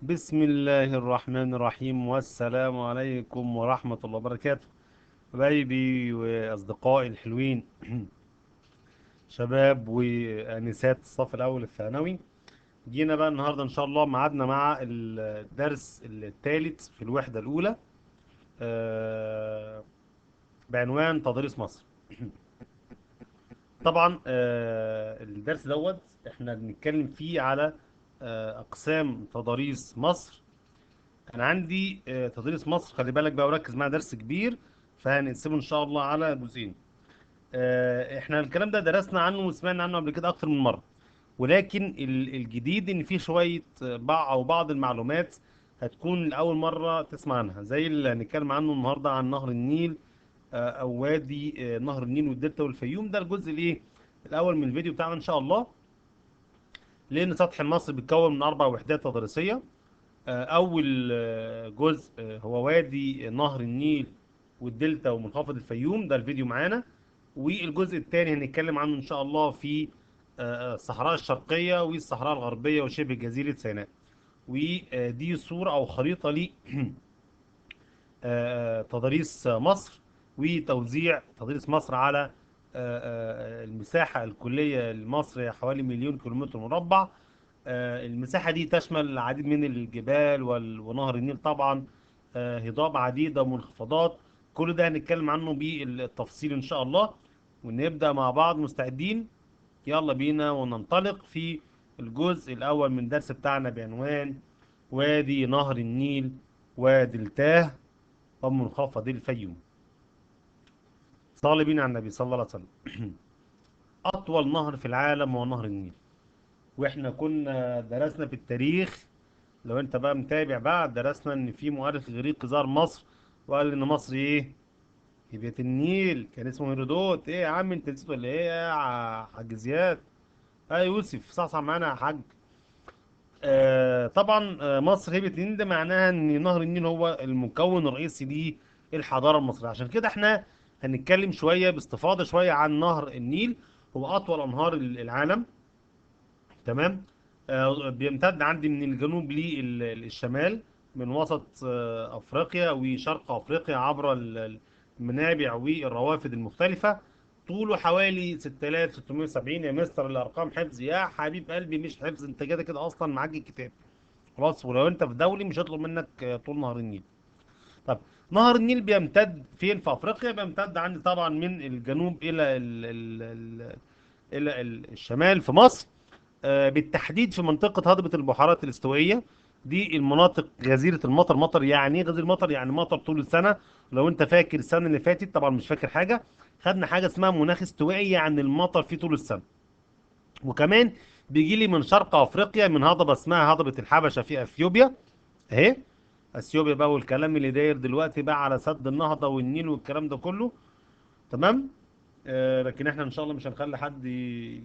بسم الله الرحمن الرحيم، والسلام عليكم ورحمة الله وبركاته. حبايبي وأصدقائي الحلوين، شباب وآنسات الصف الأول الثانوي. جينا بقى النهاردة إن شاء الله ميعادنا مع الدرس الثالث في الوحدة الأولى، آه، بعنوان تضاريس مصر. طبعا الدرس دوت احنا بنتكلم فيه على أقسام تضاريس مصر. انا عندي تدريس مصر، خلي بالك بقى وركز معايا، درس كبير فهنقسمه ان شاء الله على جزئين. احنا الكلام ده درسنا عنه وسمعنا عنه قبل كده اكتر من مره، ولكن الجديد ان فيه شويه بعض المعلومات هتكون لاول مره تسمع عنها، زي اللي هنتكلم عنه النهارده عن نهر النيل، او وادي نهر النيل والدلتا والفيوم. ده الجزء الايه الاول من الفيديو بتاعنا ان شاء الله. لان سطح مصر بيتكون من 4 وحدات تضاريسيه. أول جزء هو وادي نهر النيل والدلتا ومنخفض الفيوم، ده الفيديو معانا. والجزء الثاني هنتكلم عنه إن شاء الله في الصحراء الشرقية والصحراء الغربية وشبه جزيرة سيناء. ودي صورة أو خريطة ل تضاريس مصر وتوزيع تضاريس مصر على المساحة الكلية لمصر، هي حوالي 1,000,000 كيلومتر مربع. المساحة دي تشمل العديد من الجبال ونهر النيل طبعا، هضاب عديدة ومنخفضات. كل ده هنتكلم عنه بالتفصيل إن شاء الله، ونبدأ مع بعض. مستعدين؟ يلا بينا وننطلق في الجزء الأول من الدرس بتاعنا بعنوان وادي نهر النيل ودلتاه ومنخفض الفيوم. صلى بينا على النبي صلى الله عليه وسلم. أطول نهر في العالم هو نهر النيل. واحنا كنا درسنا في التاريخ، لو انت بقى متابع بقى، درسنا ان في مؤرخ غريق زار مصر وقال ان مصر ايه؟ هي بيت النيل. كان اسمه هيرودوت. ايه يا عم، انت نسيت ولا ايه يا حاج زياد؟ يوسف صحصح معانا يا حاج. طبعا مصر هي بيت النيل، ده معناها ان نهر النيل هو المكون الرئيسي للحضاره المصريه. عشان كده احنا هنتكلم شويه باستفاضه شويه عن نهر النيل. هو اطول انهار العالم. تمام. بيمتد عندي من الجنوب للشمال، من وسط افريقيا وشرق افريقيا عبر المنابع والروافد المختلفه. طوله حوالي 6670. يا مستر الارقام حفظ يا حبيب قلبي؟ مش حفظ، انت كده كده اصلا معاك الكتاب خلاص. ولو انت في دولي مش هطلب منك طول نهر النيل. طب نهر النيل بيمتد فين في افريقيا؟ بيمتد عندي طبعا من الجنوب الى الشمال في مصر، بالتحديد في منطقة هضبة البحيرات الاستوائية. دي المناطق غزيرة المطر. مطر يعني ايه غزير المطر؟ يعني مطر طول السنة. لو انت فاكر السنة اللي فاتت، طبعا مش فاكر حاجة، خدنا حاجة اسمها مناخ استوائي، يعني المطر فيه طول السنة. وكمان بيجي لي من شرق افريقيا، من هضبة اسمها هضبة الحبشة في اثيوبيا اهي. اثيوبيا بقى، والكلام اللي داير دلوقتي بقى على سد النهضة والنيل والكلام ده كله. تمام. لكن احنا ان شاء الله مش هنخلي حد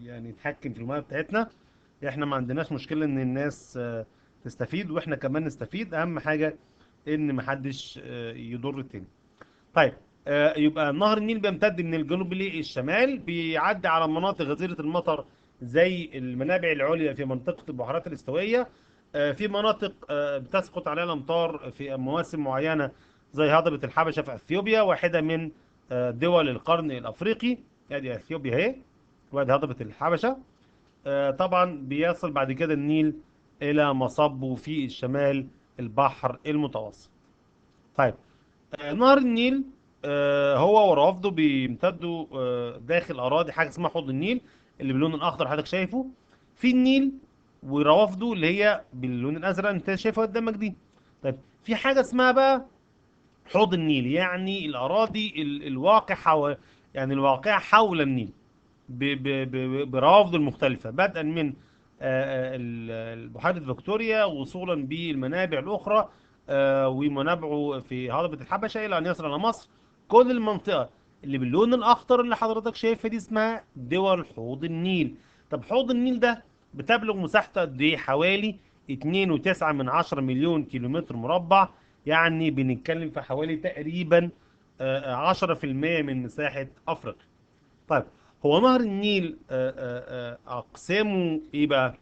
يعني يتحكم في المياه بتاعتنا. احنا ما عندناش مشكلة ان الناس تستفيد واحنا كمان نستفيد. اهم حاجة ان محدش يضر التاني. طيب، يبقى نهر النيل بيمتد من الجنوب للشمال، بيعدي على مناطق غزيرة المطر زي المنابع العليا في منطقة البحيرات الاستوائية. في مناطق بتسقط عليها الأمطار في مواسم معينة، زي هضبة الحبشة في أثيوبيا، واحدة من دول القرن الأفريقي. ادي أثيوبيا اهي، وادي هضبة الحبشة. طبعا بيصل بعد كده النيل إلى مصبه في الشمال، البحر المتوسط. طيب، نهر النيل هو ورافده بيمتدوا داخل أراضي حاجة اسمها حوض النيل، اللي باللون الأخضر حضرتك شايفه في النيل، وروافده اللي هي باللون الأزرق انت شايفها قدامك دي. طيب، في حاجة اسمها بقى حوض النيل، يعني الأراضي الواقع يعني الواقعة حول النيل بروافده المختلفة، بدءا من بحيرة فيكتوريا، وصولا بالمنابع الأخرى ومنابعه في هضبة الحبشة، إلى أن يصل إلى مصر. كل المنطقة اللي باللون الأخضر اللي حضرتك شايفها دي اسمها دول حوض النيل. طب حوض النيل ده بتبلغ مساحته قد إيه؟ حوالي 2.9 مليون كيلومتر مربع. يعني بنتكلم في حوالي تقريبا 10% من مساحة أفريقيا. طيب، هو نهر النيل أقسامه إيه بقى؟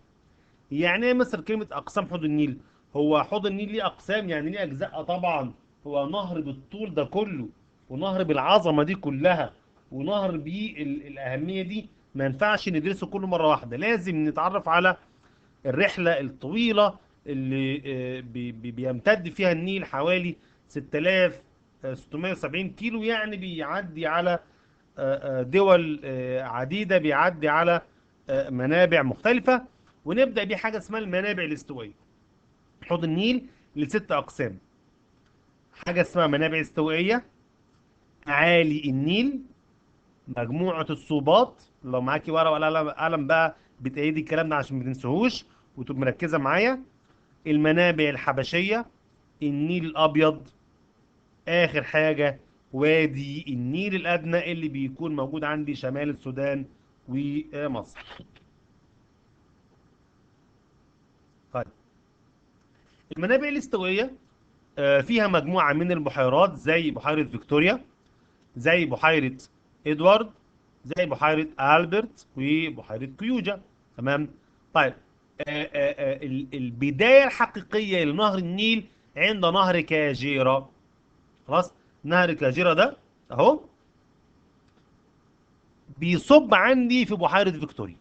يعني ايه مثلا كلمة أقسام حوض النيل؟ هو حوض النيل ليه اقسام، يعني ليه اجزاء طبعا. هو نهر بالطول ده كله، ونهر بالعظمه دي كلها، ونهر بالاهميه دي، ما ينفعش ندرسه كله مره واحده. لازم نتعرف على الرحله الطويله اللي بيمتد فيها النيل حوالي 6670 كيلو، يعني بيعدي على دول عديده، بيعدي على منابع مختلفه. ونبدا بحاجه اسمها المنابع الاستوائيه. حوض النيل لست اقسام: حاجه اسمها منابع استوائيه، اعالي النيل، مجموعه الصوبات. لو معاكي ورقه ولا قلم بقى بتأيدي الكلام ده عشان ما تنسوهوش وتبقى مركزه معايا. المنابع الحبشيه، النيل الابيض، اخر حاجه وادي النيل الادنى اللي بيكون موجود عندي شمال السودان ومصر. طيب، المنابع الاستوائيه فيها مجموعه من البحيرات، زي بحيره فيكتوريا، زي بحيرة ادوارد، زي بحيرة البرت، وبحيرة كيوجا. تمام. طيب، البداية الحقيقية لنهر النيل عند نهر كاجيرا. خلاص، نهر كاجيرا ده اهو بيصب عندي في بحيرة فيكتوريا.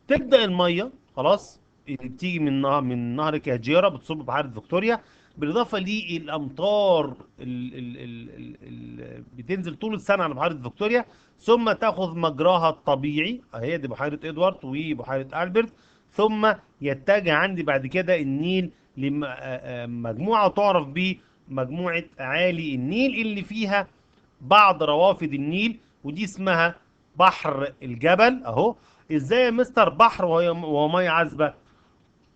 تبدأ المية خلاص اللي بتيجي من نهر كاجيرا بتصب في بحيرة فيكتوريا، بالإضافة للأمطار بتنزل طول السنة على بحيرة فيكتوريا، ثم تأخذ مجراها الطبيعي. أهي دي بحيرة إدوارد وبحيرة ألبرت. ثم يتجه عندي بعد كده النيل لمجموعة تعرف بمجموعة أعالي النيل، اللي فيها بعض روافد النيل، ودي اسمها بحر الجبل اهو. ازاي يا مستر بحر وهو ميه عذبه؟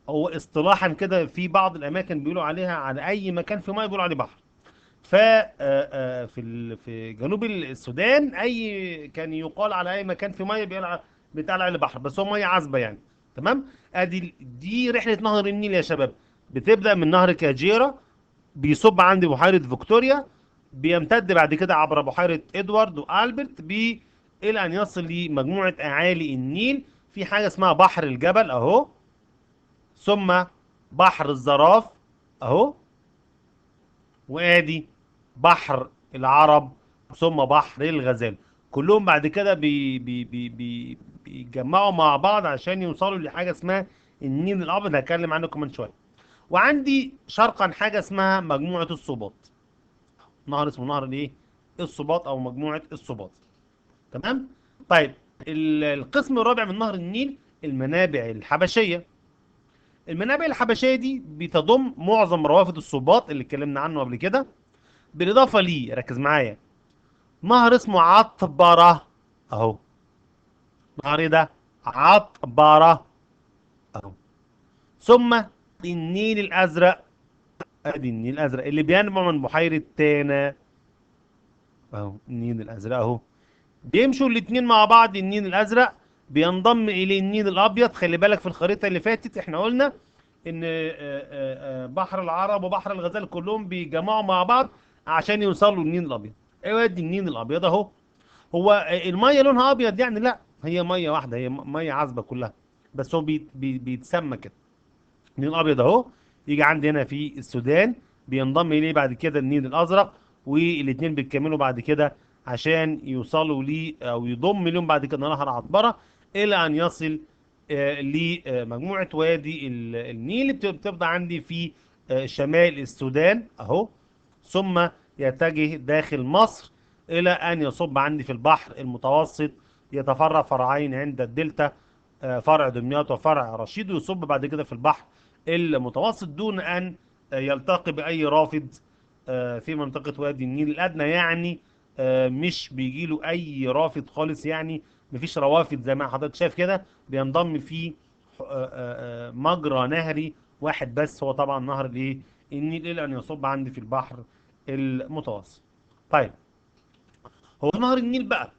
هو اصطلاحا كده في بعض الاماكن بيقولوا عليها، على اي مكان في ميه بيقولوا عليه بحر. ف في جنوب السودان كان يقال على اي مكان في ميه بيتقال عليه بحر، بس هو ميه عذبه يعني. تمام. دي رحله نهر النيل يا شباب. بتبدا من نهر كاجيرا، بيصب عندي بحيرة فيكتوريا، بيمتد بعد كده عبر بحيرة ادوارد والبرت الى ان يصل لمجموعة اعالي النيل. في حاجة اسمها بحر الجبل اهو، ثم بحر الزراف اهو، وادي بحر العرب، ثم بحر الغزال. كلهم بعد كده بيتجمعوا مع بعض عشان يوصلوا لحاجة اسمها النيل الابيض، هتكلم عنه كمان شوية. وعندي شرقا حاجة اسمها مجموعة الصوبات، نهر اسمه نهر الايه، الصباط، او مجموعه الصباط. تمام. طيب، القسم الرابع من نهر النيل المنابع الحبشيه. المنابع الحبشيه دي بتضم معظم روافد الصباط اللي اتكلمنا عنه قبل كده، بالاضافه لي ركز معايا نهر اسمه عطبره اهو. نهر ايه ده؟ عطبره اهو. ثم النيل الازرق، ادي النيل الازرق اللي بينبع من بحيره تانا اهو. النيل الازرق اهو، بيمشوا الاثنين مع بعض. النيل الازرق بينضم الى النيل الابيض. خلي بالك في الخريطه اللي فاتت احنا قلنا ان بحر العرب وبحر الغزال كلهم بيجمعوا مع بعض عشان يوصلوا للنيل الابيض. ايوه، دي النيل الابيض اهو. هو الميه لونها ابيض يعني؟ لا، هي ميه واحده، هي ميه عذبه كلها، بس هو بيتسمى كده النيل الابيض اهو. يجي عندي هنا في السودان، بينضم اليه بعد كده النيل الازرق، والاثنين بيكملوا بعد كده عشان يوصلوا لي او يضم لهم بعد كده نهر عطبره، الى ان يصل لمجموعه وادي النيل اللي بتبدا عندي في شمال السودان اهو. ثم يتجه داخل مصر الى ان يصب عندي في البحر المتوسط، يتفرع فرعين عند الدلتا، فرع دمياط وفرع رشيد، ويصب بعد كده في البحر المتوسط دون أن يلتقي بأي رافد في منطقة وادي النيل الأدنى. يعني مش بيجي له أي رافد خالص، يعني مفيش روافد زي ما حضرتك شايف كده. بينضم في مجرى نهري واحد بس، هو طبعا نهر الايه، النيل، إلى أن يصب عندي في البحر المتوسط. طيب، هو نهر النيل بقى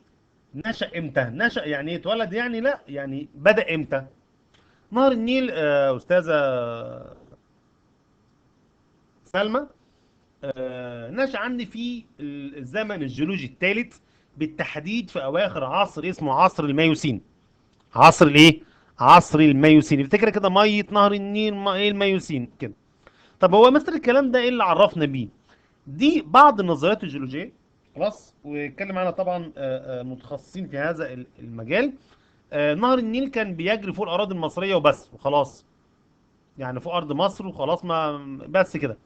نشأ امتى؟ نشأ يعني إيه؟ اتولد يعني؟ لا، يعني بدأ امتى؟ نهر النيل أستاذة سلمى نشأ عندي في الزمن الجيولوجي الثالث، بالتحديد في أواخر عصر اسمه عصر الميوسين. عصر الإيه؟ عصر الميوسين. افتكر كده ميه نهر النيل ايه الميوسين كده. طب هو مثلا الكلام ده ايه اللي عرفنا بيه؟ دي بعض النظريات الجيولوجيه، خلاص، واتكلم عنها طبعا متخصصين في هذا المجال. نهر النيل كان بيجري فوق الاراضي المصريه وبس وخلاص، يعني فوق ارض مصر وخلاص، ما بس كده.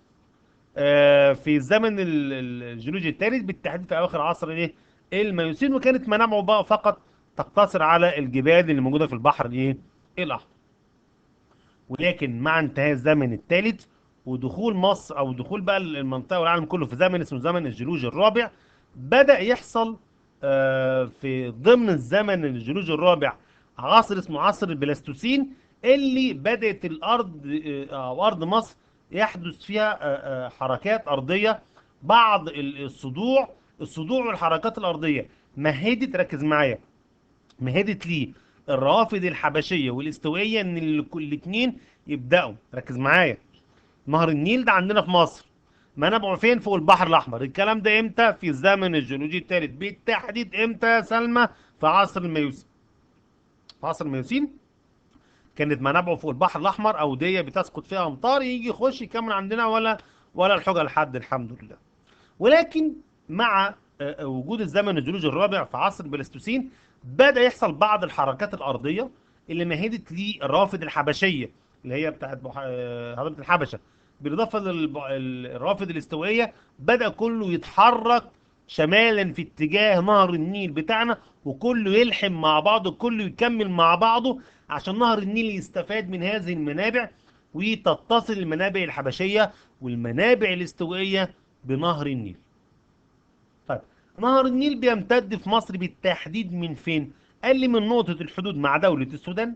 في زمن الجيولوجي الثالث بالتحديد في اواخر عصر ايه الميوسين، وكانت منابعه بقى فقط تقتصر على الجبال اللي موجوده في البحر الايه الاحمر. ولكن مع انتهاء الزمن الثالث ودخول مصر او دخول بقى المنطقه والعالم كله في زمن اسمه زمن الجيولوجي الرابع، بدأ يحصل في ضمن الزمن الجيولوجي الرابع عصر اسمه عصر البلاستوسين، اللي بدأت الارض او ارض مصر يحدث فيها حركات ارضيه. بعض الصدوع والحركات الارضيه مهدت، ركز معايا، مهدت ليه الروافد الحبشيه والاستوائيه ان الاثنين يبداوا. ركز معايا، نهر النيل ده عندنا في مصر منابعه فين؟ فوق البحر الاحمر. الكلام ده امتى؟ في الزمن الجيولوجي الثالث بالتحديد. امتى يا سلمى؟ في عصر الميوسين. في عصر الميوسين كانت منابعه فوق البحر الاحمر، اوديه بتسقط فيها امطار، يجي يخش يكمل عندنا ولا الحجه لحد، الحمد لله. ولكن مع وجود الزمن الجيولوجي الرابع في عصر البلاستوسين، بدأ يحصل بعض الحركات الأرضية اللي مهدت للروافد الحبشية اللي هي بتاعت هضبة الحبشة، بالإضافة للروافد الاستوائية. بدأ كله يتحرك شمالا في اتجاه نهر النيل بتاعنا، وكله يلحم مع بعضه، كله يكمل مع بعضه عشان نهر النيل يستفاد من هذه المنابع، وتتصل المنابع الحبشية والمنابع الاستوائية بنهر النيل. طيب، نهر النيل بيمتد في مصر بالتحديد من فين؟ قال لي من نقطة الحدود مع دولة السودان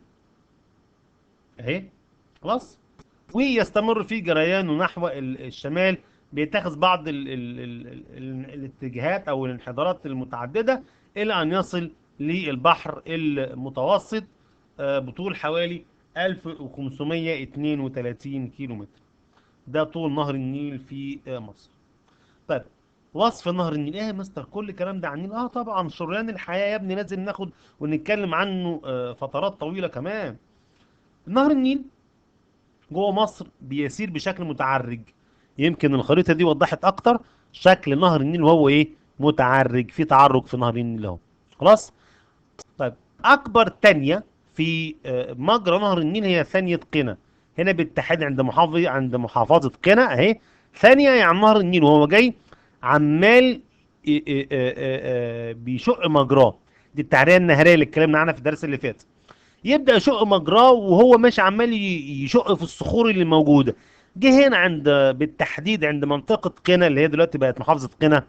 اهي، خلاص، ويستمر في جريانه نحو الشمال، بيتخذ بعض الاتجاهات او الانحدارات المتعددة الى ان يصل للبحر المتوسط بطول حوالي 1532 كيلو متر. ده طول نهر النيل في مصر. طيب، وصف نهر النيل ايه يا مستر؟ كل الكلام ده عن النيل؟ اه طبعا، شريان الحياة يا ابني، لازم ناخد ونتكلم عنه فترات طويلة كمان. نهر النيل جوه مصر بيسير بشكل متعرج. يمكن الخريطة دي وضحت اكتر شكل نهر النيل وهو ايه متعرج، في تعرج في نهر النيل اهو، خلاص. طيب، اكبر تانية في مجرى نهر النيل هي ثانية قنا، هنا بالتحديد عند محافظة قنا اهي. ثانية يعني نهر النيل وهو جاي عمال بيشق مجراه. دي التعرية النهرية اللي اتكلمنا عنها في الدرس اللي فات. يبدأ يشق مجراه وهو ماشي عمال يشق في الصخور اللي موجودة. جه هنا عند بالتحديد عند منطقة قنا اللي هي دلوقتي بقت محافظة قنا،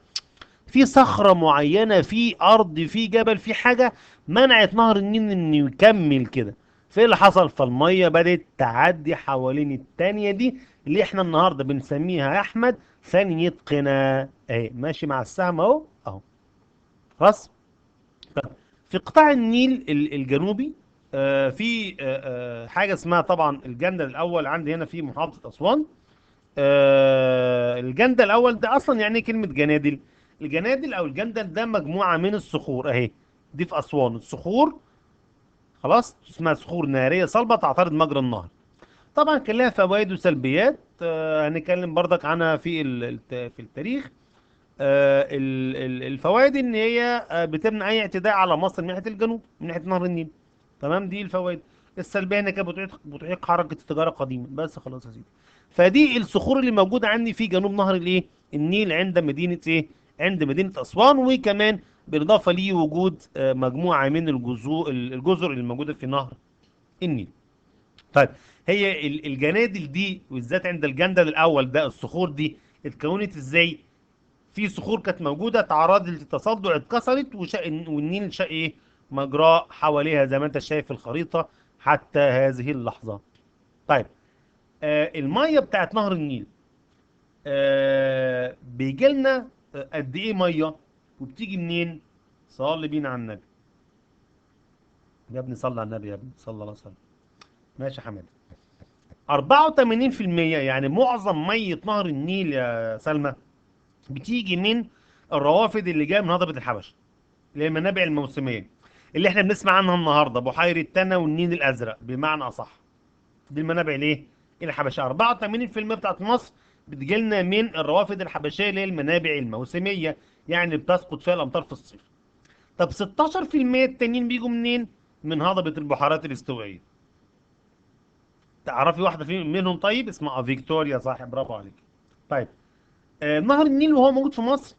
في صخرة معينة، في أرض، في جبل، في حاجة منعت نهر النيل إنه يكمل كده. في اللي حصل؟ فالمية بدأت تعدي حوالين التانية دي اللي احنا النهاردة بنسميها يا أحمد ثانية قنا اهي، ماشي مع السهم اهو اهو، خلاص. في قطاع النيل الجنوبي في حاجة اسمها طبعا الجندل الأول عندي هنا في محافظة أسوان. الجندل الاول ده اصلا يعني إيه كلمه جنادل؟ الجنادل او الجندل ده مجموعه من الصخور اهي. دي في اسوان الصخور، خلاص، اسمها صخور ناريه صلبه تعترض مجرى النهر. طبعا كان لها فوائد وسلبيات هنتكلم برضك عنها في التاريخ. الفوائد ان هي بتمنع اي اعتداء على مصر من ناحيه الجنوب من ناحيه نهر النيل، تمام. دي الفوائد. السلبيه ان كانت بتعيق حركه التجاره قديما، بس خلاص يا سيدي. فدي الصخور اللي موجوده عندي في جنوب نهر الايه النيل عند مدينه ايه عند مدينه اسوان. وكمان بالاضافه لي وجود مجموعه من الجزر اللي موجوده في نهر النيل. طيب، هي الجنادل دي بالذات عند الجندل الاول ده الصخور دي اتكونت ازاي؟ في صخور كانت موجوده تعرضت للتصدع، اتكسرت والنيل شق ايه مجراه حواليها زي ما انت شايف في الخريطه حتى هذه اللحظه. طيب، الميه بتاعت نهر النيل بيجي لنا قد ايه ميه وبتيجي منين؟ صلي بينا على النبي يا ابني، صلي على النبي يا ابني، صلى الله عليه وسلم. ماشي يا حماد. 84% يعني معظم ميه نهر النيل يا سلمى بتيجي من الروافد اللي جايه من هضبه الحبشه اللي هي المنابع الموسميه. اللي احنا بنسمع عنها النهارده، بحيره تنا والنيل الازرق بمعنى اصح. دي المنابع الايه؟ الحبشيه. 84% بتاعت مصر بتجيلنا من الروافد الحبشيه اللي هي المنابع الموسميه، يعني بتسقط فيها الامطار في الصيف. طب 16% التانيين بيجوا منين؟ من هضبه البحيرات الاستوائيه. تعرفي واحده منهم؟ طيب اسمها فيكتوريا، صح، برافو عليك. طيب نهر النيل وهو موجود في مصر،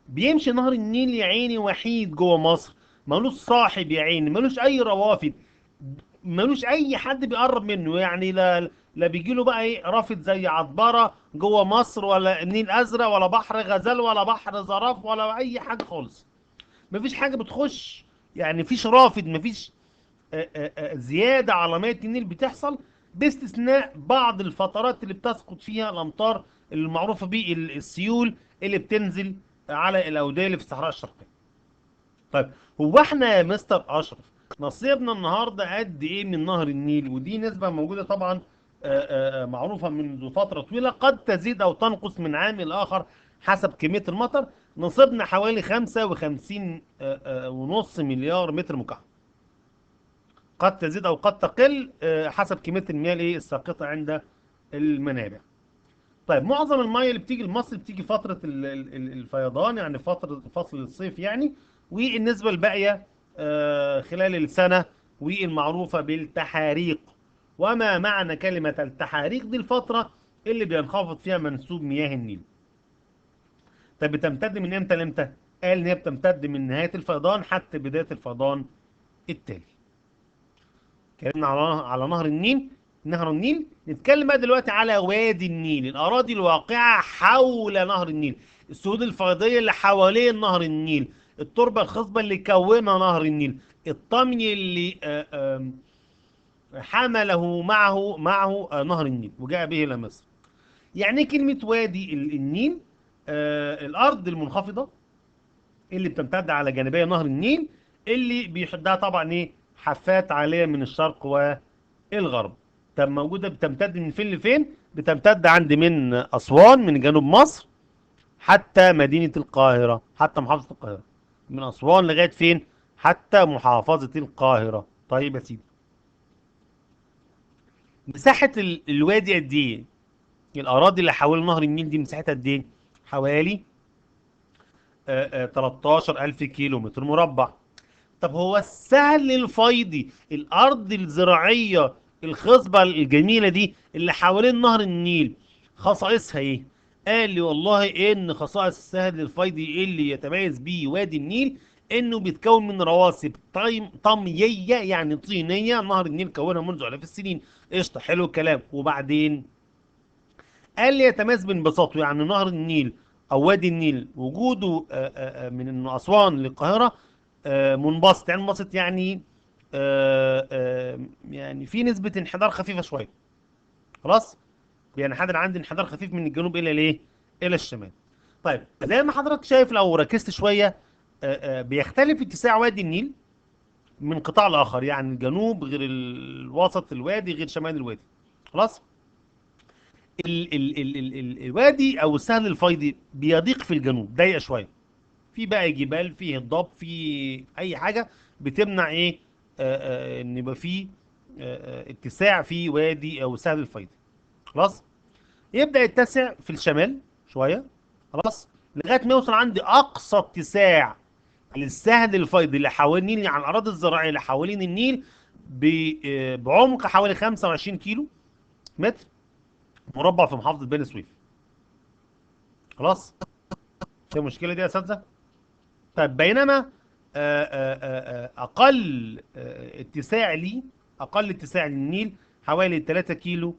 بيمشي نهر النيل يا عيني وحيد جوه مصر، ملوش صاحب يا عيني، ملوش اي روافد، ملوش اي حد بيقرب منه، يعني لا بيجي له بقى ايه رافد زي عطبره جوه مصر، ولا النيل ازرق، ولا بحر غزال، ولا بحر زرف، ولا اي حاجه خالص. مفيش حاجه بتخش، يعني مفيش رافد، مفيش زياده على ميه النيل بتحصل، باستثناء بعض الفترات اللي بتسقط فيها الامطار المعروفه بالسيول اللي بتنزل على الاوديه اللي في الصحراء الشرقيه. طيب هو احنا يا مستر اشرف نصيبنا النهارده قد ايه من نهر النيل؟ ودي نسبه موجوده طبعا، معروفه منذ فتره طويله، قد تزيد او تنقص من عام لاخر حسب كميه المطر. نصيبنا حوالي 55 ونص مليار متر مكعب، قد تزيد او قد تقل حسب كميه المياه الايه الساقطه عند المنابع. طيب معظم المياه اللي بتيجي لمصر بتيجي فترة الفيضان، يعني فترة فصل الصيف يعني، والنسبة الباقية خلال السنة، والمعروفة بالتحاريق. وما معنى كلمة التحاريق؟ دي الفترة اللي بينخفض فيها منسوب مياه النيل. طب بتمتد من امتى لامتى؟ قال ان هي بتمتد من نهاية الفيضان حتى بداية الفيضان التالي. اتكلمنا على نهر النيل، نهر النيل. نتكلم بقى دلوقتي على وادي النيل، الأراضي الواقعة حول نهر النيل، السهول الفيضية اللي حوالين نهر النيل، التربة الخصبة اللي كونها نهر النيل، الطمي اللي حمله معه نهر النيل وجاء به إلى مصر. يعني إيه كلمة وادي النيل؟ الأرض المنخفضة اللي بتمتد على جانبي نهر النيل، اللي بيحدها طبعا ايه حافات عالية من الشرق والغرب. طب موجودة بتمتد من فين لفين؟ بتمتد من أسوان، من جنوب مصر، حتى مدينة القاهرة، حتى محافظة القاهرة. من أسوان لغاية فين؟ حتى محافظة القاهرة. طيب يا سيدي، مساحة الوادي قد ايه؟ الأراضي اللي حوالين نهر النيل دي مساحتها قد ايه؟ حوالي 13,000 كيلو متر مربع. طب هو السهل الفيضي، الارض الزراعيه الخصبه الجميله دي اللي حوالين نهر النيل، خصائصها ايه؟ قال لي والله ان خصائص السهل الفيضي اللي يتميز بيه وادي النيل انه بيتكون من رواسب طمييه، يعني طينيه، نهر النيل كونها منذ الاف السنين. قشطه، حلو الكلام. وبعدين قال لي يتميز بانبساطه، يعني نهر النيل او وادي النيل وجوده من اسوان للقاهره منبسط، يعني منبسط يعني يعني في نسبه انحدار خفيفه شويه. خلاص، بينحدر عندي انحدار خفيف من الجنوب الى الايه؟ الى الشمال. طيب زي ما حضرتك شايف لو ركزت شويه، بيختلف اتساع وادي النيل من قطاع لاخر، يعني الجنوب غير الوسط الوادي غير شمال الوادي. خلاص، الوادي او السهل الفيضي بيضيق في الجنوب، ضيق شويه، في بقى جبال، فيه هضاب، في اي حاجه بتمنع ايه ان يبقى فيه اتساع في وادي او سهل الفيضي. خلاص، يبدا يتسع في الشمال شويه، خلاص، لغايه ما يوصل عند اقصى اتساع للسهل الفيضي اللي حوالين النيل، يعني الاراضي الزراعيه اللي حوالين النيل بعمق حوالي 25 كيلو متر مربع في محافظه بني سويف. خلاص، في مشكله دي يا اساتذه؟ طيب بينما اقل اتساع لي، اقل اتساع للنيل حوالي 3 كيلو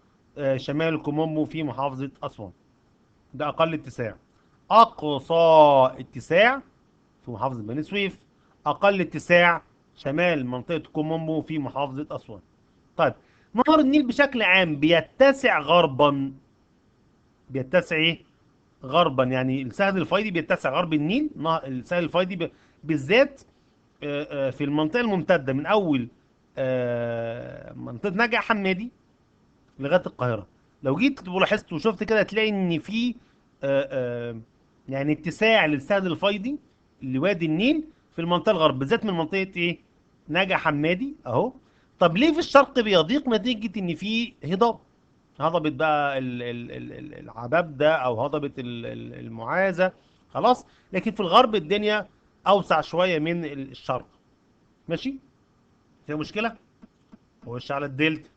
شمال كومومبو في محافظة اسوان. ده اقل اتساع. اقصى اتساع في محافظة بني سويف، اقل اتساع شمال منطقة كومومبو في محافظة اسوان. طيب نهر النيل بشكل عام بيتسع غربا، بيتسع ايه؟ غربا، يعني السهل الفيضي بيتسع غرب النيل، السهل الفيضي بالذات في المنطقة الممتدة من أول منطقة نجع حمادي لغاية القاهرة. لو جيت ولاحظت وشفت كده هتلاقي إن في آه، آه، يعني اتساع للسهل الفيضي لوادي النيل في المنطقة الغرب، بالذات من منطقة إيه؟ نجا حمادي اهو. طب ليه في الشرق بيضيق؟ نتيجة ان في هضاب، هضبة بقى العباب ده، او هضبة المعازة. خلاص. لكن في الغرب الدنيا اوسع شوية من الشرق. ماشي. فيها مشكلة. خش على الدلتا.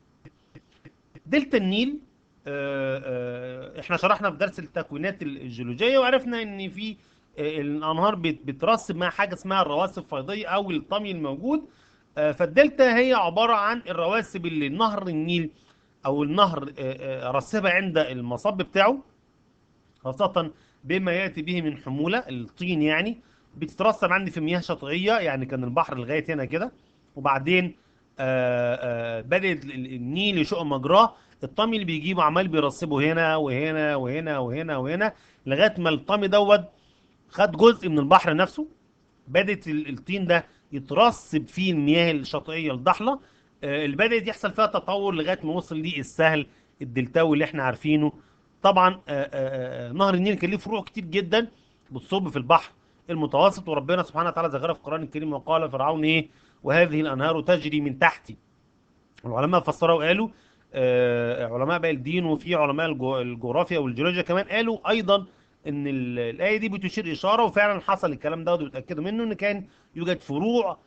دلتا النيل. احنا شرحنا في درس التكوينات الجيولوجية، وعرفنا ان في الانهار بترسب مع حاجة اسمها الرواسب الفيضية او الطمي الموجود. فالدلتا هي عبارة عن الرواسب اللي نهر النيل او النهر رسبها عند المصب بتاعه، خاصة بما يأتي به من حمولة الطين يعني. بتترسب عندي في مياه شاطئية، يعني كان البحر لغاية هنا كده، وبعدين بدأت النيل يشق مجراه. الطمي اللي بيجيبه عمال بيرسبه هنا وهنا وهنا وهنا وهنا، لغاية ما الطمي دوت خد جزء من البحر نفسه. بدأت الطين ده يترسب فيه المياه الشاطئية الضحلة، اللي بدأت يحصل فيها تطور لغاية ما وصل للسهل الدلتاوي اللي احنا عارفينه. طبعا نهر النيل كان ليه فروع كتير جدا بتصب في البحر المتوسط، وربنا سبحانه وتعالى ذكرها في القرآن الكريم وقال فرعون ايه: وهذه الأنهار تجري من تحتي. العلماء فسروا وقالوا، علماء بقى الدين وفي علماء الجغرافيا والجيولوجيا كمان قالوا ايضا ان الايه دي بتشير اشاره، وفعلا حصل الكلام ده وبيتاكدوا منه ان كان يوجد فروع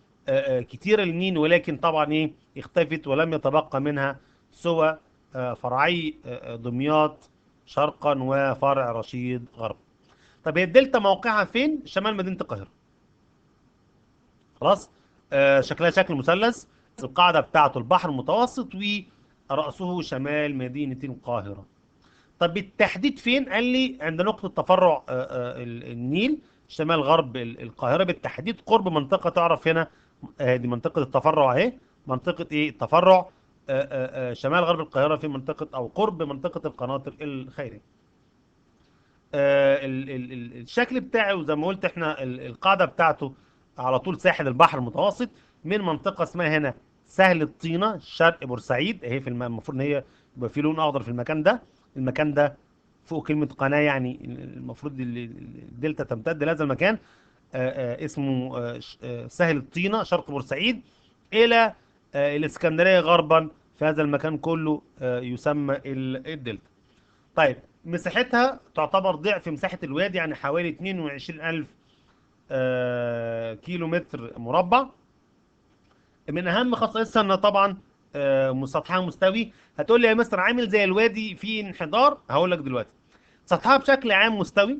كتيره للنيل، ولكن طبعا ايه اختفت ولم يتبقى منها سوى فرعي دمياط شرقا وفرع رشيد غرب. طب هي الدلتا موقعها فين؟ شمال مدينه القاهره. خلاص. شكلها شكل مثلث، القاعدة بتاعته البحر المتوسط ورأسه شمال مدينة القاهرة. طب بالتحديد فين؟ قال لي عند نقطة تفرع النيل شمال غرب القاهرة، بالتحديد قرب منطقة تعرف هنا. دي منطقة التفرع اهي. منطقة ايه التفرع؟ شمال غرب القاهرة، في منطقة او قرب منطقة القناطر الخيرية. الشكل بتاعه وزي ما قلت احنا القاعده بتاعته على طول ساحل البحر المتوسط، من منطقه اسمها هنا سهل الطينه شرق بورسعيد اهي. المفروض ان هي يبقى في لون اخضر في المكان ده. المكان ده فوق كلمه قناه، يعني المفروض الدلتا تمتد لهذا المكان. اسمه سهل الطينه شرق بورسعيد الى الاسكندريه غربا. في هذا المكان كله يسمى الدلتا. طيب مساحتها تعتبر ضعف مساحة الوادي، يعني حوالي 22,000 كيلو متر مربع. من أهم خصائصها إنها طبعا سطحها مستوي. هتقول لي يا مستر عامل زي الوادي فيه انحدار؟ هقول لك دلوقتي. سطحها بشكل عام مستوي،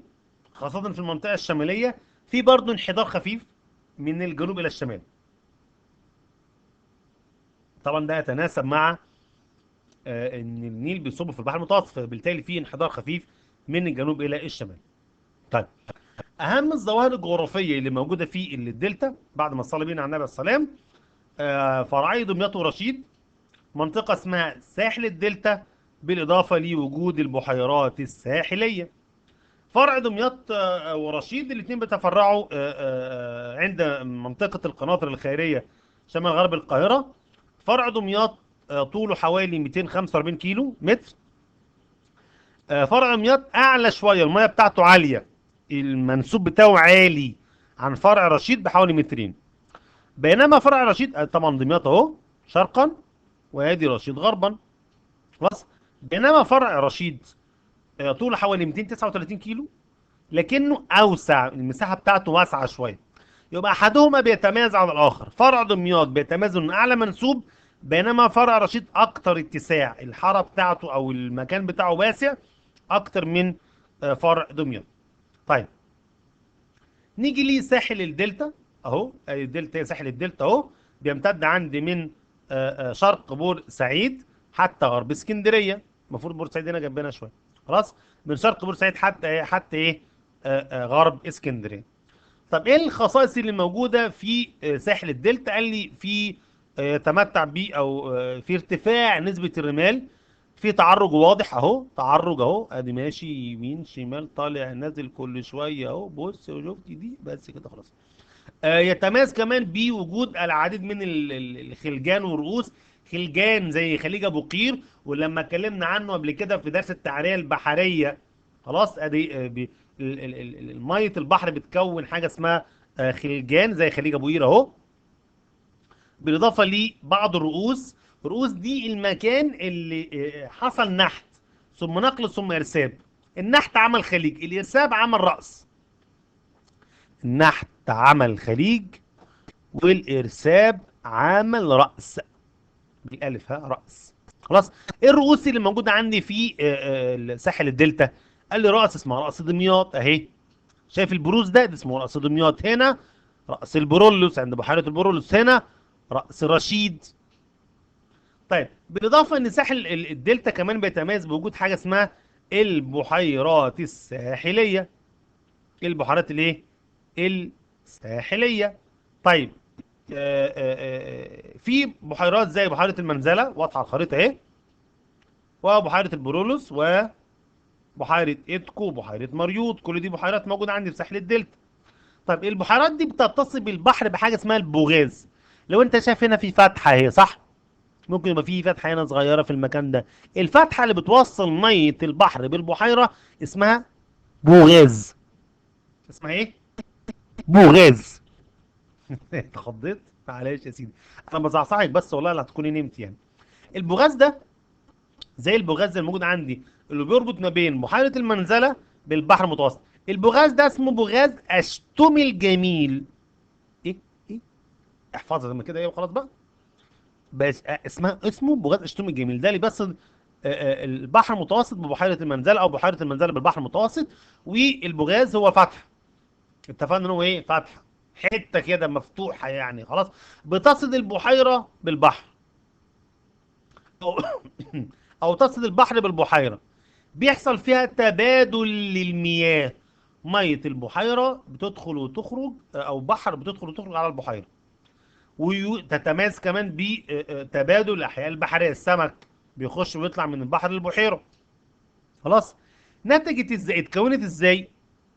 خاصة في المنطقة الشمالية. في برضه انحدار خفيف من الجنوب إلى الشمال. طبعا ده يتناسب مع إن النيل بيصب في البحر المتوسط، فبالتالي في انحدار خفيف من الجنوب إلى الشمال. طيب اهم الظواهر الجغرافيه اللي موجوده في الدلتا بعد ما صلى بينا على النبي عليه السلام: فرعي دمياط ورشيد، منطقه اسمها ساحل الدلتا، بالاضافه لوجود البحيرات الساحليه. فرع دمياط ورشيد الاثنين بيتفرعوا عند منطقه القناطر الخيريه شمال غرب القاهره. فرع دمياط طوله حوالي 245 كيلو متر. فرع دمياط اعلى شويه، الميه بتاعته عاليه، المنسوب بتاعه عالي عن فرع رشيد بحوالي مترين. بينما فرع رشيد طبعا دمياط اهو شرقا، وادي رشيد غربا. خلاص. بينما فرع رشيد طوله حوالي 239 كيلو، لكنه اوسع، المساحه بتاعته واسعه شويه. يبقى احدهما بيتميز عن الاخر. فرع دمياط بيتميز انه اعلى منسوب، بينما فرع رشيد اكتر اتساع، الحاره بتاعته او المكان بتاعه واسع اكتر من فرع دمياط. طيب نيجي لساحل الدلتا اهو. الدلتا ساحل الدلتا اهو بيمتد عندي من شرق بورسعيد حتى غرب اسكندريه. المفروض بورسعيد هنا جنبنا شويه. خلاص. من شرق بورسعيد حتى ايه غرب اسكندريه. طب ايه الخصائص اللي موجوده في ساحل الدلتا؟ قال لي في يتمتع بيه او في ارتفاع نسبه الرمال، في تعرج واضح اهو. تعرج اهو، ادي ماشي يمين شمال طالع نازل كل شويه اهو. بص وشفت دي بس كده خلاص. يتميز كمان بوجود العديد من الخلجان والرؤوس. خلجان زي خليج ابو قير، ولما اتكلمنا عنه قبل كده في درس التعريه البحريه. خلاص. ادي ميه البحر بتكون حاجه اسمها خلجان زي خليج ابو قير اهو. بالاضافه لبعض الرؤوس. الرؤوس دي المكان اللي حصل نحت ثم نقل ثم ارساب. النحت عمل خليج، الارساب عمل راس. النحت عمل خليج والارساب عمل راس، بالالف، ها، راس. خلاص. ايه الرؤوس اللي موجوده عندي في ساحل الدلتا؟ قال لي رأس اسمها رأس دمياط اهي. شايف البروز ده اسمه رأس دمياط. هنا رأس البرولوس عند بحيرة البرولوس. هنا رأس رشيد. طيب بالاضافه ان ساحل الدلتا كمان بيتميز بوجود حاجه اسمها البحيرات الساحليه. البحيرات الايه؟ الساحليه. طيب في بحيرات زي بحيره المنزله واضحه على الخريطه اهي، وبحيره البرولوس، وبحيره ادكو، وبحيره مريوط. كل دي بحيرات موجوده عندي في ساحل الدلتا. طيب البحيرات دي بتتصل بالبحر بحاجه اسمها البوغاز. لو انت شايف هنا في فتحه اهي، صح؟ ممكن يبقى في فتحه هنا صغيره في المكان ده. الفتحه اللي بتوصل ميه البحر بالبحيره اسمها بوغاز. اسمها ايه؟ بوغاز. انت خضيت؟ معلش يا سيدي، انا بصحصحك بس والله لا تكوني نمت يعني. البوغاز ده زي البوغاز الموجود عندي اللي بيربط ما بين بحيره المنزله بالبحر المتوسط. البوغاز ده اسمه بوغاز اشتومي الجميل. ايه؟ ايه؟ احفظها زي ما كده ايه وخلاص بقى. بس اسمه بوغاز اشتومي الجميل. ده اللي بس البحر المتوسط ببحيره المنزله، او بحيره المنزله بالبحر المتوسط. والبوغاز هو فتح. اتفقنا ان هو ايه؟ فتحه، حته كده مفتوحه يعني. خلاص. بتصل البحيره بالبحر، او او تصل البحر بالبحيره. بيحصل فيها تبادل للمياه. ميه البحيره بتدخل وتخرج، او بحر بتدخل وتخرج على البحيره. وتتميز كمان بتبادل الاحياء البحريه. السمك بيخش ويطلع من البحر للبحيره. خلاص. نتجت ازاي؟ اتكونت ازاي؟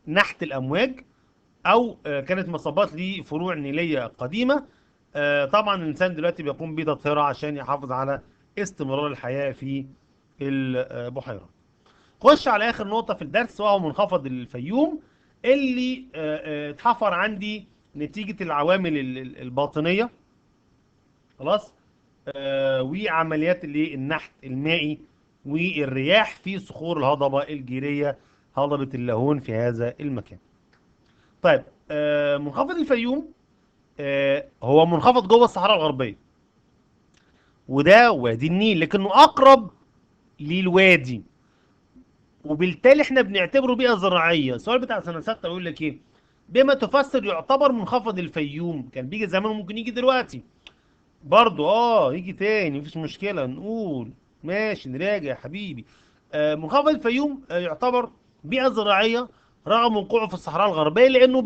نحت الامواج، او كانت مصابات لفروع نيليه قديمه. طبعا الانسان دلوقتي بيقوم بتطهيرها عشان يحافظ على استمرار الحياه في البحيره. خش على اخر نقطه في الدرس، وهو منخفض الفيوم، اللي اتحفر عندي نتيجه العوامل الباطنيه. خلاص. وعمليات النحت المائي والرياح في صخور الهضبة الجيرية، هضبة اللاهون في هذا المكان. طيب منخفض الفيوم هو منخفض جوه الصحراء الغربية، وده وادي النيل لكنه أقرب للوادي، وبالتالي احنا بنعتبره بيئة زراعية. السؤال بتاع سنة 6 يقول لك ايه؟ بما تفسر يعتبر منخفض الفيوم. كان بيجي زمان وممكن يجي دلوقتي برضو، يجي تاني مفيش مشكلة، نقول ماشي نراجع يا حبيبي. منخفض الفيوم يعتبر بيئة زراعية رغم وقوعه في الصحراء الغربية، لأنه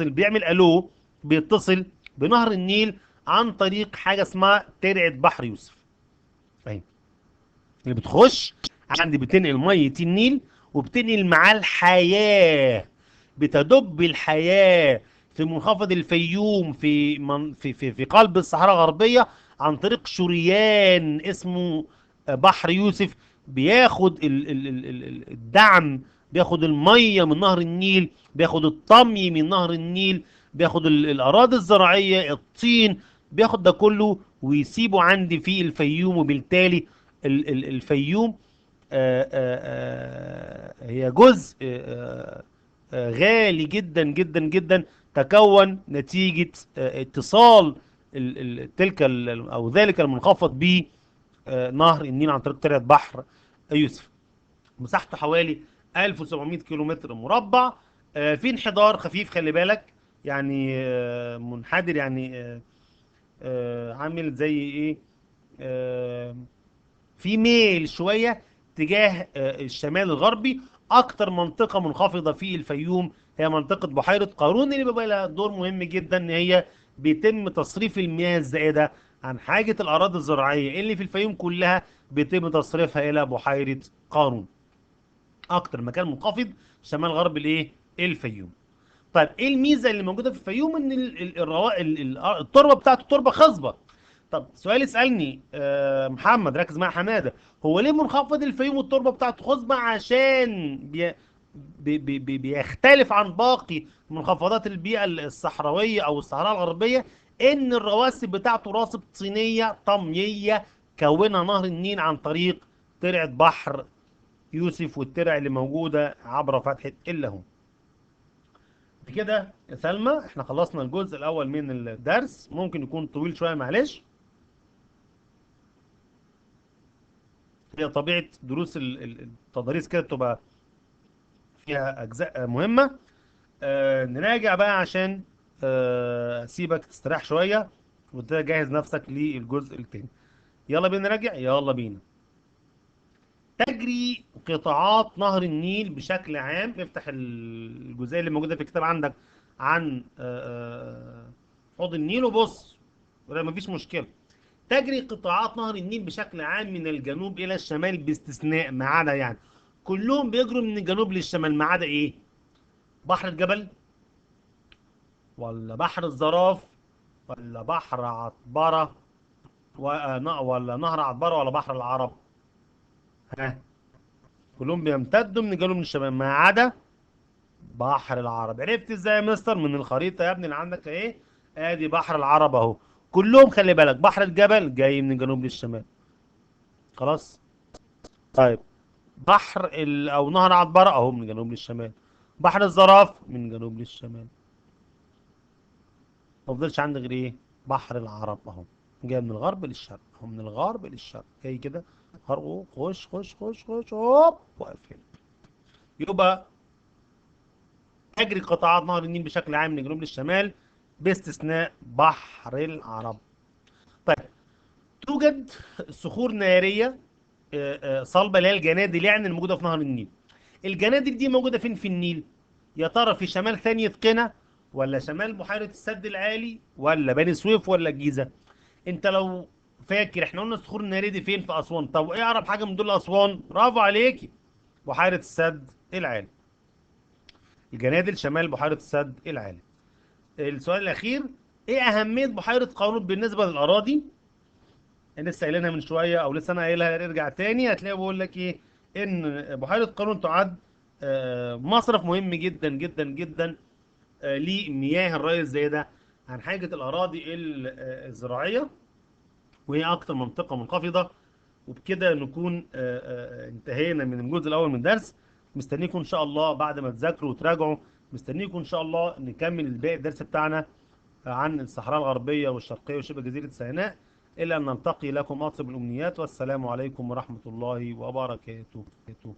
بيعمل ألو، بيتصل بنهر النيل عن طريق حاجة اسمها ترعة بحر يوسف. فاهم؟ اللي بتخش عندي بتنقل مية النيل، وبتنقل معاه الحياة. بتدب الحياة في منخفض الفيوم في قلب الصحراء الغربية عن طريق شريان اسمه بحر يوسف. بياخد الدعم، بياخد المية من نهر النيل، بياخد الطمي من نهر النيل، بياخد الأراضي الزراعية، الطين، بياخد ده كله ويسيبه عندي في الفيوم. وبالتالي الفيوم هي جزء غالي جدا جدا جدا، تكون نتيجة اتصال أو ذلك المنخفض بنهر النيل عن طريق ترعة بحر يوسف. مساحته حوالي 1700 كيلو متر مربع. في انحدار خفيف، خلي بالك، يعني منحدر، يعني عامل زي ايه، آه، في ميل شوية تجاه الشمال الغربي. أكتر منطقة منخفضة في الفيوم هي منطقة بحيرة قارون، اللي بيبقى لها دور مهم جدا، إن هي بيتم تصريف المياه الزائدة عن حاجة الأراضي الزراعية اللي في الفيوم كلها، بيتم تصريفها إلى بحيرة قارون. أكتر مكان منخفض شمال غرب الإيه؟ الفيوم. طيب ايه الميزه اللي موجوده في الفيوم؟ ان التربه بتاعته تربه خصبه. طب سؤال اسالني محمد، ركز مع حماده، هو ليه منخفض الفيوم والتربه بتاعته خصبه؟ عشان بيختلف عن باقي منخفضات البيئه الصحراويه او الصحراء الغربيه، ان الرواسب بتاعته رواسب طينيه طمييه كونها نهر النيل عن طريق ترعه بحر يوسف والترع اللي موجوده عبر فتحه اللاهون. كده يا سلمى احنا خلصنا الجزء الاول من الدرس، ممكن يكون طويل شويه معلش، هي طبيعه دروس التضاريس كده بتبقى فيها اجزاء مهمه. نراجع بقى عشان اسيبك تستريح شويه وتجهز نفسك للجزء التاني. يلا بينا نراجع، يلا بينا. تجري قطاعات نهر النيل بشكل عام، افتح الجزئيه اللي موجوده في الكتاب عندك عن حوض النيل وبص، ولا مفيش مشكله. تجري قطاعات نهر النيل بشكل عام من الجنوب الى الشمال باستثناء ما عدا يعني كلهم بيجروا من الجنوب للشمال ما عدا ايه؟ بحر الجبل، ولا بحر الزراف، ولا بحر عطبرة، ولا نهر عطبرة، ولا بحر العرب؟ ها، كلهم بيمتدوا من الجنوب للشمال ما عدا بحر العرب. عرفت ازاي يا مستر؟ من الخريطة يا ابني اللي عندك ايه، ادي بحر العرب اهو. كلهم خلي بالك، بحر الجبل جاي من الجنوب للشمال. خلاص. طيب او نهر عطبرة اهو من الجنوب للشمال. بحر الزراف من الجنوب للشمال. ما فضلش عندي غير ايه؟ بحر العرب اهو، جاي من الغرب للشرق اهو، من الغرب للشرق جاي كده. خش خش خش خش هوب واقف هنا. يبقى تجري قطاعات نهر النيل بشكل عام من الجنوب للشمال باستثناء بحر العرب. طيب، توجد صخور نارية صلبة اللي هي الجنادل يعني الموجودة في نهر النيل. الجنادل دي موجودة فين في النيل؟ يا ترى في شمال ثانية قنا، ولا شمال بحيرة السد العالي، ولا بني سويف، ولا الجيزة؟ انت لو فاكر احنا قلنا الصخور النارية دي فين؟ في أسوان. طب ايه أقرب حاجة من دول لأسوان؟ برافو عليكي، بحيرة السد العالي. الجنادل شمال بحيرة السد العالي. السؤال الأخير، ايه أهمية بحيرة قارون بالنسبة للأراضي؟ لسه قايلينها من شويه، او لسه انا قايلها، ارجع تاني هتلاقي بقول لك ايه، ان بحيره قارون تعد مصرف مهم جدا جدا جدا لمياه الري الزايده عن حاجه الاراضي الزراعيه، وهي اكتر منطقه منخفضه. وبكده نكون انتهينا من الجزء الاول من الدرس. مستنيكم ان شاء الله بعد ما تذاكروا وتراجعوا، مستنيكم ان شاء الله نكمل باقي الدرس بتاعنا عن الصحراء الغربية والشرقية وشبه جزيرة سيناء. إلى أن نلتقي، لكم أطيب الأمنيات، والسلام عليكم ورحمة الله وبركاته.